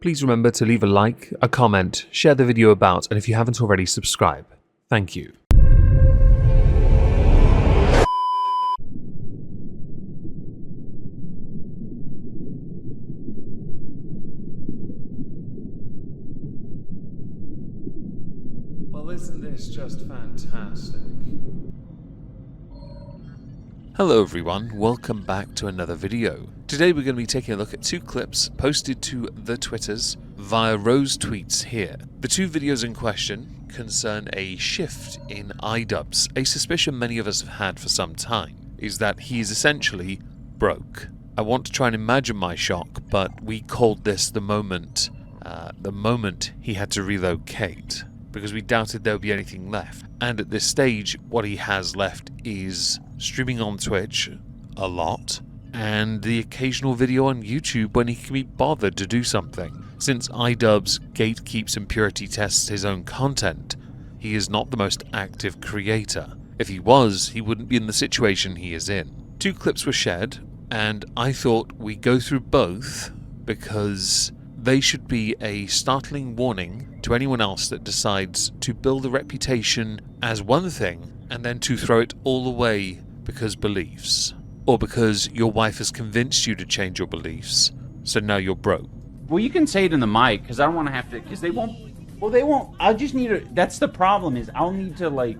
please remember to leave a like, a comment, share the video about, and if you haven't already, subscribe. Thank you. Well, isn't this just fantastic? Hello everyone, welcome back to another video. Today we're going to be taking a look at two clips posted to the Twitters via Rose Tweets here. The two videos in question concern a shift in Idubbbz. A suspicion many of us have had for some time is that he is essentially broke. I want to try and imagine my shock, but we called this the moment he had to relocate, because we doubted there would be anything left. And at this stage, what he has left is streaming on Twitch a lot, and the occasional video on YouTube when he can be bothered to do something. Since Idubbbz gatekeeps and purity tests his own content, he is not the most active creator. If he was, he wouldn't be in the situation he is in. Two clips were shared, and I thought we'd go through both because they should be a startling warning to anyone else that decides to build a reputation as one thing and then to throw it all away because beliefs. Or because your wife has convinced you to change your beliefs, so now you're broke. Well, you can say it in the mic, because I don't want to have to, because they won't, well, they won't, I'll just need to, that's the problem, is I'll need to, like,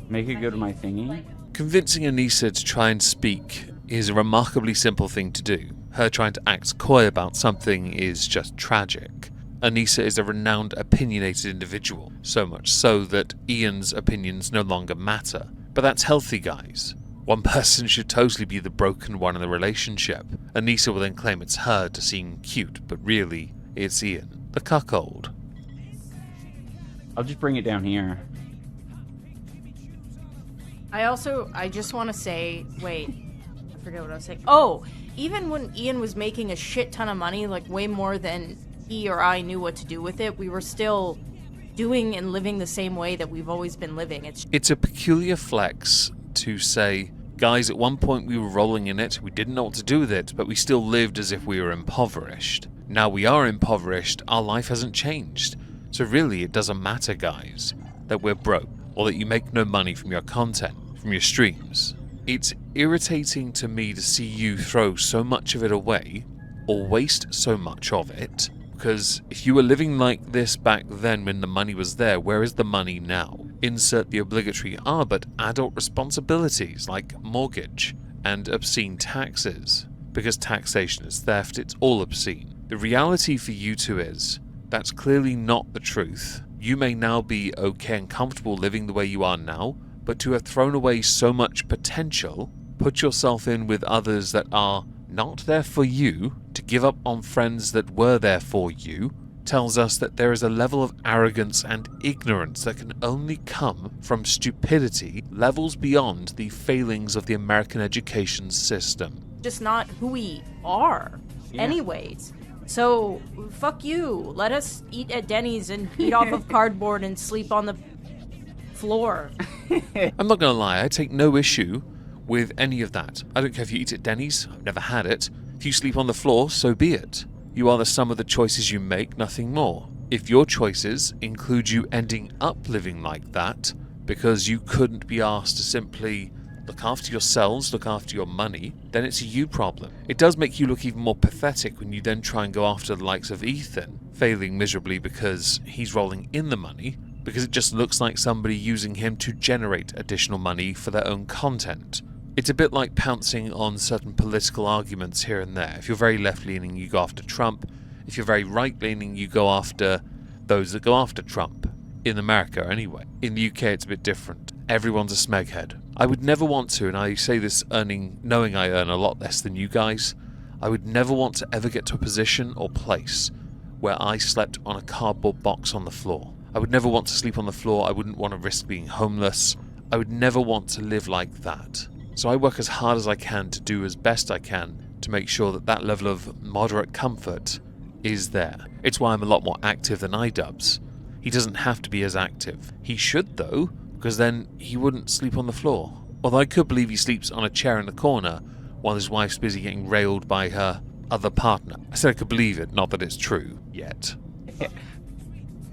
make it go to my thingy. Convincing Anissa to try and speak is a remarkably simple thing to do. Her trying to act coy about something is just tragic. Anissa is a renowned, opinionated individual, so much so that Ian's opinions no longer matter. But that's healthy, guys. One person should totally be the broken one in the relationship. Anissa will then claim it's her to seem cute, but really, it's Ian, the cuckold. I'll just bring it down here. I just want to say, wait, I forget what I was saying. Oh, even when Ian was making a shit ton of money, like way more than he or I knew what to do with it, we were still doing and living the same way that we've always been living. It's a peculiar flex to say, guys, at one point we were rolling in it, we didn't know what to do with it, but we still lived as if we were impoverished. Now we are impoverished, our life hasn't changed. So really it doesn't matter, guys, that we're broke, or that you make no money from your content, from your streams. It's irritating to me to see you throw so much of it away, or waste so much of it, because if you were living like this back then when the money was there, where is the money now? Insert the obligatory but adult responsibilities like mortgage and obscene taxes. Because taxation is theft, it's all obscene. The reality for you two is, that's clearly not the truth. You may now be okay and comfortable living the way you are now, but to have thrown away so much potential, put yourself in with others that are not there for you, to give up on friends that were there for you, tells us that there is a level of arrogance and ignorance that can only come from stupidity levels beyond the failings of the American education system. Just not who we are, anyways. So, fuck you. Let us eat at Denny's and eat off of cardboard and sleep on the floor. I'm not gonna lie, I take no issue with any of that. I don't care if you eat at Denny's, I've never had it. If you sleep on the floor, so be it. You are the sum of the choices you make, nothing more. If your choices include you ending up living like that, because you couldn't be asked to simply look after yourselves, look after your money, then it's a you problem. It does make you look even more pathetic when you then try and go after the likes of Ethan, failing miserably because he's rolling in the money, because it just looks like somebody using him to generate additional money for their own content. It's a bit like pouncing on certain political arguments here and there. If you're very left-leaning, you go after Trump. If you're very right-leaning, you go after those that go after Trump. In America, anyway. In the UK, it's a bit different. Everyone's a smeghead. I would never want to, and I say this knowing I earn a lot less than you guys, I would never want to ever get to a position or place where I slept on a cardboard box on the floor. I would never want to sleep on the floor. I wouldn't want to risk being homeless. I would never want to live like that. So I work as hard as I can to do as best I can to make sure that that level of moderate comfort is there. It's why I'm a lot more active than Idubbbz. He doesn't have to be as active. He should though, because then he wouldn't sleep on the floor. Although I could believe he sleeps on a chair in the corner while his wife's busy getting railed by her other partner. I said I could believe it, not that it's true yet.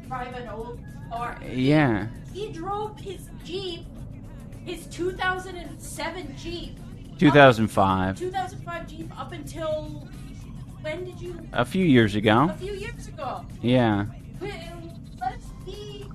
Drive an old car. Yeah. He drove his Jeep, his 2007 Jeep. 2005. 2005 Jeep up until... When did you... A few years ago. A few years ago. Yeah. Let's see.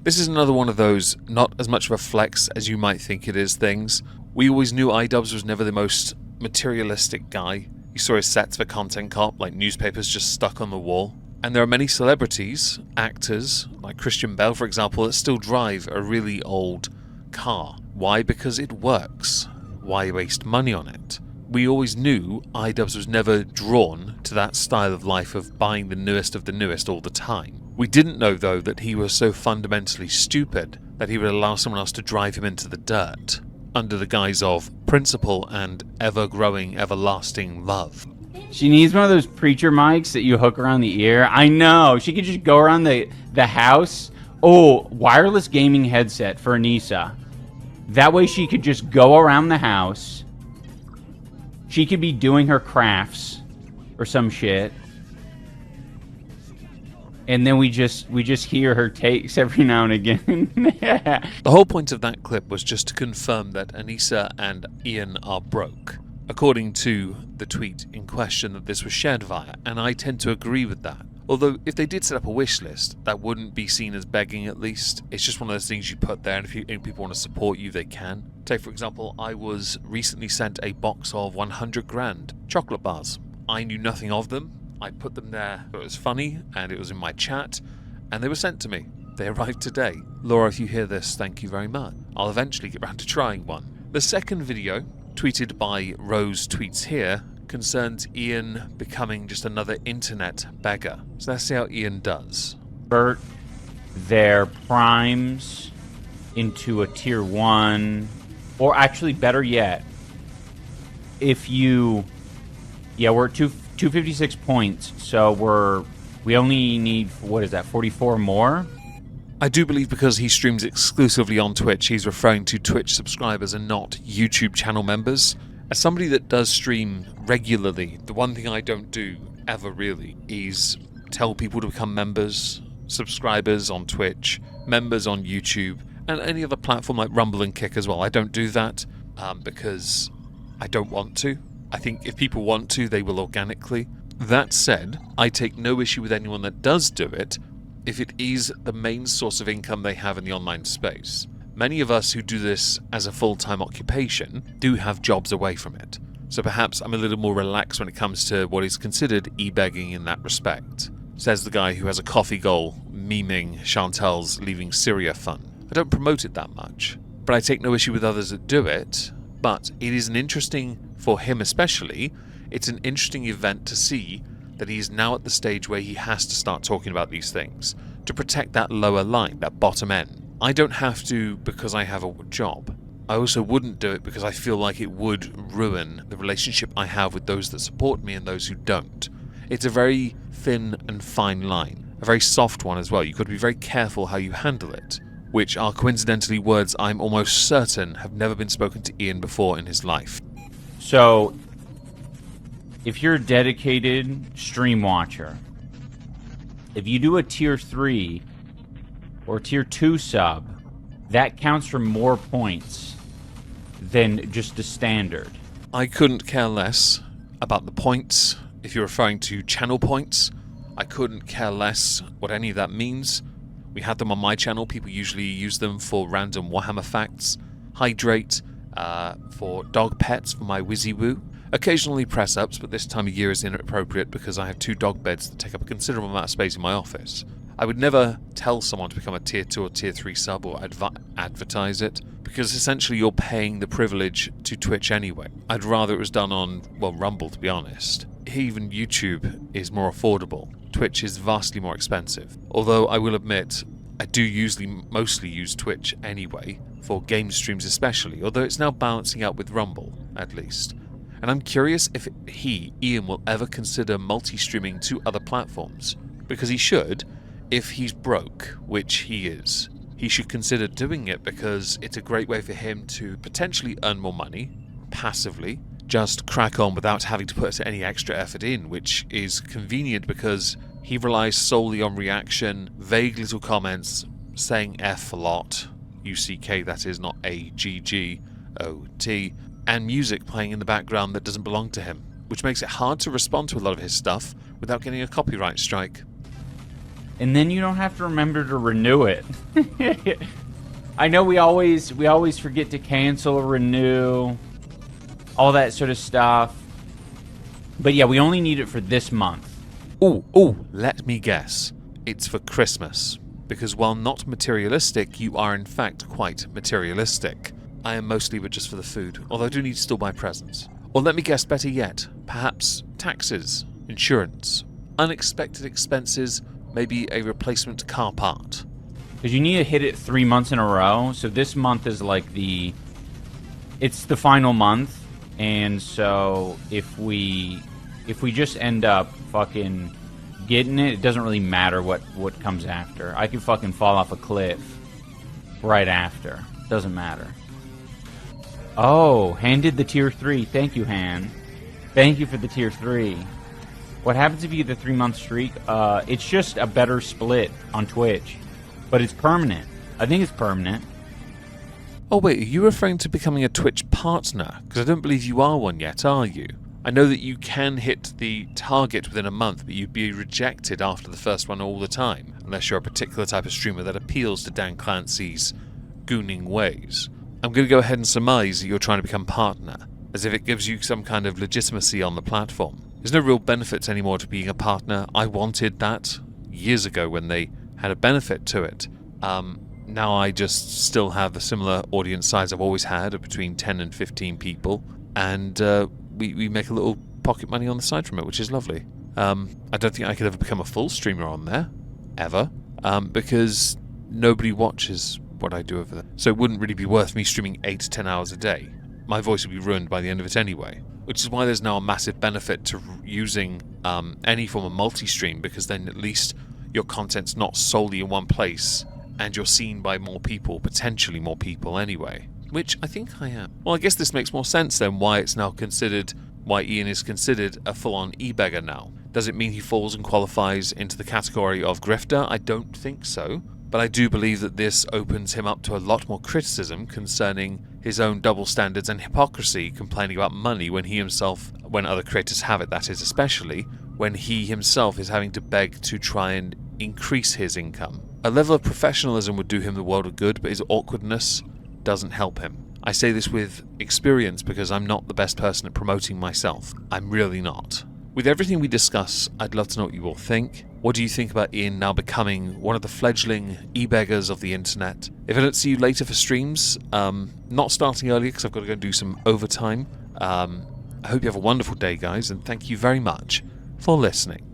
This is another one of those not as much of a flex as you might think it is things. We always knew Idubbbz was never the most materialistic guy. You saw his sets for Content Cop, like newspapers just stuck on the wall. And there are many celebrities, actors, like Christian Bale for example, that still drive a really old car. Why? Because it works. Why waste money on it? We always knew Idubbbz was never drawn to that style of life of buying the newest of the newest all the time. We didn't know, though, that he was so fundamentally stupid that he would allow someone else to drive him into the dirt under the guise of principle and ever-growing, everlasting love. She needs one of those preacher mics that you hook around the ear. I know. She could just go around the house. Oh, wireless gaming headset for Anissa. That way she could just go around the house. She could be doing her crafts or some shit. And then we just hear her takes every now and again. The whole point of that clip was just to confirm that Anissa and Ian are broke, according to the tweet in question that this was shared via, and I tend to agree with that. Although, if they did set up a wish list, that wouldn't be seen as begging at least. It's just one of those things you put there, and if people want to support you, they can. Take, for example, I was recently sent a box of 100 grand chocolate bars. I knew nothing of them. I put them there. It was funny, and it was in my chat, and they were sent to me. They arrived today. Laura, if you hear this, thank you very much. I'll eventually get round to trying one. The second video, tweeted by Rose Tweets Here, concerns Ian becoming just another internet beggar. So let's see how Ian does. Convert their primes into a tier 1, or actually better yet, if you... Yeah, we're at 256 points, so we only need, what is that, 44 more? I do believe because he streams exclusively on Twitch, he's referring to Twitch subscribers and not YouTube channel members. As somebody that does stream regularly, the one thing I don't do ever really is tell people to become members, subscribers on Twitch, members on YouTube, and any other platform like Rumble and Kick as well. I don't do that because I don't want to. I think if people want to, they will organically. That said, I take no issue with anyone that does do it if it is the main source of income they have in the online space. Many of us who do this as a full-time occupation do have jobs away from it. So perhaps I'm a little more relaxed when it comes to what is considered e-begging in that respect. Says the guy who has a coffee goal memeing Chantel's Leaving Syria fun. I don't promote it that much, but I take no issue with others that do it. But it is an interesting, for him especially, it's an interesting event to see that he is now at the stage where he has to start talking about these things to protect that lower line, that bottom end. I don't have to because I have a job. I also wouldn't do it because I feel like it would ruin the relationship I have with those that support me and those who don't. It's a very thin and fine line, a very soft one as well. You've got to be very careful how you handle it, which are coincidentally words I'm almost certain have never been spoken to Ian before in his life. So, if you're a dedicated stream watcher, if you do a tier 3 or tier 2 sub, that counts for more points than just a standard. I couldn't care less about the points. If you're referring to channel points, I couldn't care less what any of that means. We had them on my channel. People usually use them for random Warhammer facts. Hydrate, for dog pets for my WYSIWYO. Occasionally press-ups, but this time of year is inappropriate because I have 2 dog beds that take up a considerable amount of space in my office. I would never tell someone to become a tier 2 or tier 3 sub or advertise it, because essentially you're paying the privilege to Twitch anyway. I'd rather it was done on, well, Rumble, to be honest. Even YouTube is more affordable. Twitch is vastly more expensive. Although I will admit, I do mostly use Twitch anyway, for game streams especially, although it's now balancing out with Rumble, at least. And I'm curious if Ian, will ever consider multi-streaming to other platforms. Because he should, if he's broke, which he is. He should consider doing it because it's a great way for him to potentially earn more money, passively, just crack on without having to put any extra effort in, which is convenient because he relies solely on reaction, vague little comments, saying F a lot, UCK that is, not AGGOT, and music playing in the background that doesn't belong to him, which makes it hard to respond to a lot of his stuff without getting a copyright strike. And then you don't have to remember to renew it. I know we always forget to cancel or renew, all that sort of stuff. But yeah, we only need it for this month. Oh, let me guess. It's for Christmas. Because while not materialistic, you are in fact quite materialistic. I am mostly but just for the food, although I do need to still buy presents. Or let me guess better yet, perhaps taxes, insurance, unexpected expenses, maybe a replacement car part. Because you need to hit it 3 months in a row. So this month is like it's the final month. And so if we just end up fucking getting it, it doesn't really matter what comes after. I could fucking fall off a cliff right after. Doesn't matter. Oh, Han did the tier 3. Thank you, Han. Thank you for the tier 3. What happens if you get the 3-month streak? It's just a better split on Twitch. But it's permanent. I think it's permanent. Oh wait, are you referring to becoming a Twitch partner? Because I don't believe you are one yet, are you? I know that you can hit the target within a month, but you'd be rejected after the first one all the time, unless you're a particular type of streamer that appeals to Dan Clancy's gooning ways. I'm going to go ahead and surmise that you're trying to become partner, as if it gives you some kind of legitimacy on the platform. There's no real benefits anymore to being a partner. I wanted that years ago when they had a benefit to it. Now I just still have the similar audience size I've always had of between 10 and 15 people, and we make a little pocket money on the side from it, which is lovely. I don't think I could ever become a full streamer on there, ever, because nobody watches what I do over there. So it wouldn't really be worth me streaming 8 to 10 hours a day. My voice would be ruined by the end of it anyway, which is why there's now a massive benefit to using any form of multi-stream, because then at least your content's not solely in one place, and you're seen by more people, potentially more people anyway. Which I think I am. Well, I guess this makes more sense then why it's now considered, why Ian is considered a full-on E-Beggar now. Does it mean he falls and qualifies into the category of grifter? I don't think so. But I do believe that this opens him up to a lot more criticism concerning his own double standards and hypocrisy, complaining about money when he himself, when other creators have it, that is, especially when he himself is having to beg to try and increase his income. A level of professionalism would do him the world of good, but his awkwardness doesn't help him. I say this with experience because I'm not the best person at promoting myself. I'm really not. With everything we discuss, I'd love to know what you all think. What do you think about Ian now becoming one of the fledgling e-beggars of the internet? If I don't see you later for streams, not starting earlier because I've got to go do some overtime. I hope you have a wonderful day, guys, and thank you very much for listening.